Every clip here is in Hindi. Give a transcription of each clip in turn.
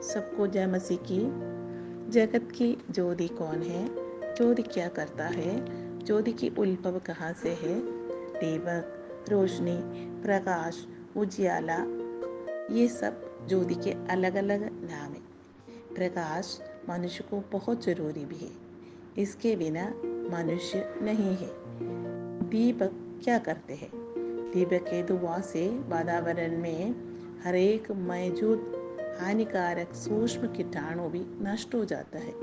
सबको जय मसीह की। जगत की ज्योति कौन है? ज्योति क्या करता है? ज्योति की उद्भव कहाँ से है? दीपक, रोशनी, प्रकाश, उजियाला, ये सब ज्योति के अलग अलग नाम हैं। प्रकाश मनुष्य को बहुत जरूरी भी है, इसके बिना मनुष्य नहीं है। दीपक क्या करते हैं? दीपक के धुआं से वातावरण में हर एक मौजूद हानिकारक सूक्ष्म कीटाणु भी नष्ट हो जाता है।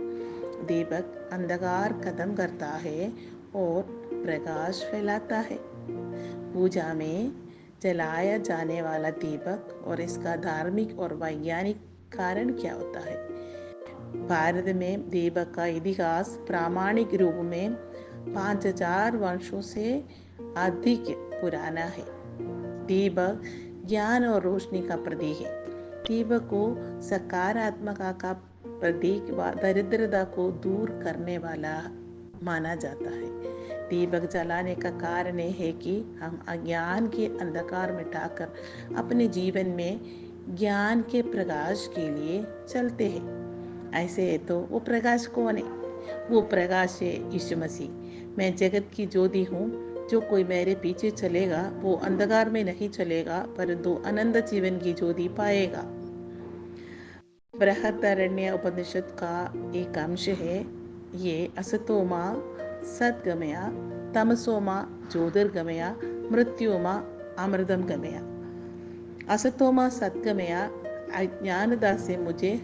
दीपक अंधकार खत्म करता है और प्रकाश फैलाता है। पूजा में जलाया जाने वाला दीपक और इसका धार्मिक और वैज्ञानिक कारण क्या होता है? भारत में दीपक का इतिहास प्रामाणिक रूप में 5000 वर्षों से अधिक पुराना है। दीपक ज्ञान और रोशनी का प्रतीक है। दीपक को सकारात्मकता का प्रतीक व दरिद्रता को दूर करने वाला माना जाता है। दीपक जलाने का कारण यह है कि हम अज्ञान के अंधकार मिटाकर अपने जीवन में ज्ञान के प्रकाश के लिए चलते हैं। ऐसे है तो वो प्रकाश कौन है? वो प्रकाश है यीशु मसीह। मैं जगत की ज्योति हूँ। जो कोई मेरे पीछे चलेगा वो अंधकार में नहीं चलेगा, परंतु अनंत जीवन की ज्योति पाएगा। बृहदारण्य उपनिषद का एक अंश है ये। असतोमा सद्गमया, तमसोमा ज्योतिर्गमया, मृत्युमा अमृतम गमया। असतोमा सद्गमया अज्ञानता से मुझे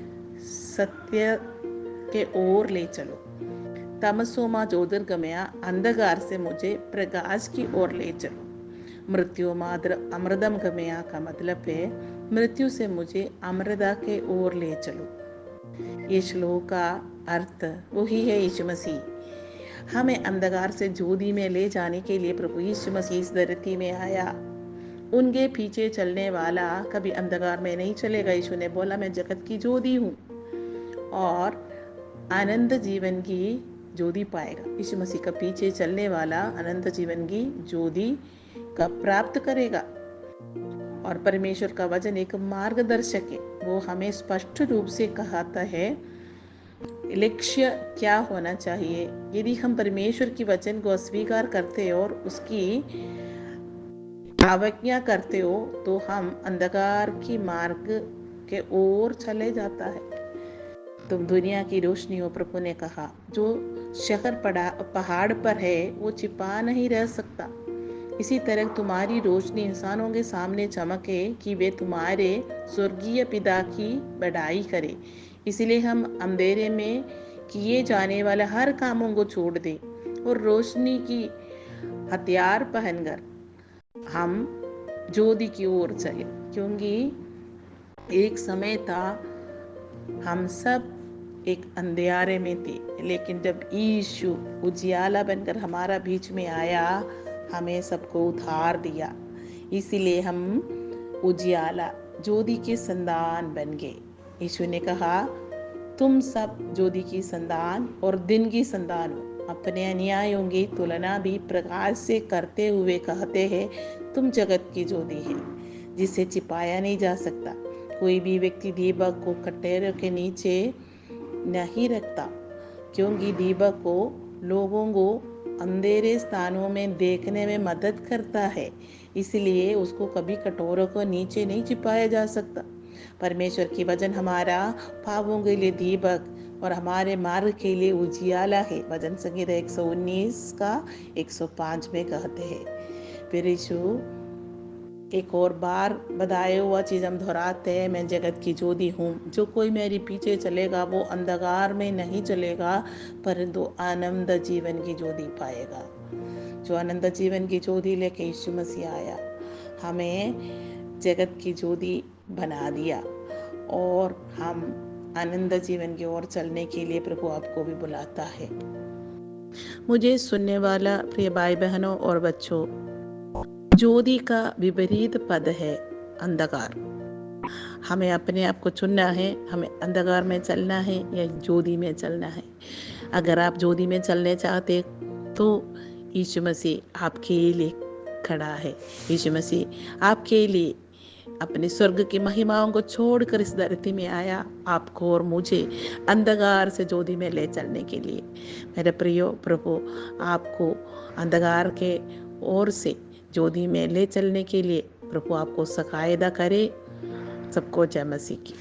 सत्य के ओर ले चलो। तमसोमा ज्योतिर्गमया अंधकार से मुझे प्रकाश की ओर ले चलो। मृत्युमा अमृतम गमया का मतलब है मृत्यु से मुझे अमृता के ओर ले चलो। ये श्लोक का अर्थ वही है यीशु मसीह। हमें अंधकार से ज्योति में ले जाने के लिए प्रभु यीशु मसीह इस धरती में आया। उनके पीछे चलने वाला कभी अंधकार में नहीं चलेगा। यीशु ने बोला मैं जगत की ज्योति हूँ और अनंत जीवन की ज्योति पाएगा। यीशु मसीह का पीछे चलने वाला अनंत जीवन की ज्योति का प्राप्त करेगा। और परमेश्वर का वचन एक मार्गदर्शक है। वो हमें स्पष्ट रूप से कहता है लक्ष्य क्या होना चाहिए। यदि हम परमेश्वर की वचन को अस्वीकार करते हो और उसकी अवज्ञा करते हो तो हम अंधकार की मार्ग के ओर चले जाता है। तुम दुनिया की रोशनी हो, प्रभु ने कहा। जो शहर पहाड़ पर है वो छिपा नहीं रह सकता। इसी तरह तुम्हारी रोशनी इंसानों के सामने चमके कि वे तुम्हारे स्वर्गीय पिता की बड़ाई करें। इसलिए हम अंधेरे में किए जाने वाले हर कामों को छोड़ दें और रोशनी की हथियार पहनकर हम ज्योति की ओर चले। क्योंकि एक समय था हम सब एक अंधेरे में थे, लेकिन जब यीशु उजियाला बनकर हमारा बीच में आया हमें सबको उधार दिया। इसीलिए हम उजियाला ज्योति के संतान बन गए। यीशु ने कहा तुम सब ज्योति की संतान और दिन की संतान हो। अपने अन्यायों की तुलना भी प्रकाश से करते हुए कहते हैं तुम जगत की ज्योति है जिसे छिपाया नहीं जा सकता। कोई भी व्यक्ति दीपक को कटोरे के नीचे नहीं रखता, क्योंकि दीपक को लोगों को अंधेरे स्थानों में देखने में मदद करता है। इसलिए उसको कभी कटोरों को नीचे नहीं छिपाया जा सकता। परमेश्वर की वचन हमारा पापों के लिए दीपक और हमारे मार्ग के लिए उजियाला है। वचन संहिता 119 का 105 में कहते हैं। फिर यीशु एक और बार बताया हुआ चीज़ हम दोहराते हैं, मैं जगत की ज्योति हूँ। जो कोई मेरे पीछे चलेगा वो अंधकार में नहीं चलेगा, परंतु आनंद जीवन की ज्योति पाएगा। जो अनंत जीवन की ज्योति लेके यीशु मसीह आया, हमें जगत की ज्योति बना दिया और हम आनंद जीवन की ओर चलने के लिए प्रभु आपको भी बुलाता है। मुझे सुनने वाला प्रिय भाई बहनों और बच्चों, ज्योति का विपरीत पद है अंधकार। हमें अपने आप को चुनना है, हमें अंधकार में चलना है या ज्योति में चलना है। अगर आप ज्योति में चलने चाहते तो यीशु मसीह आपके लिए खड़ा है। यीशु मसीह आपके लिए अपने स्वर्ग की महिमाओं को छोड़कर इस धरती में आया, आपको और मुझे अंधकार से ज्योति में ले चलने के लिए। मेरे प्रियो प्रभु, आपको अंधकार के ओर से ज्योति में ले चलने के लिए प्रभु आपको सकायदा करे। सबको जय मसीह की।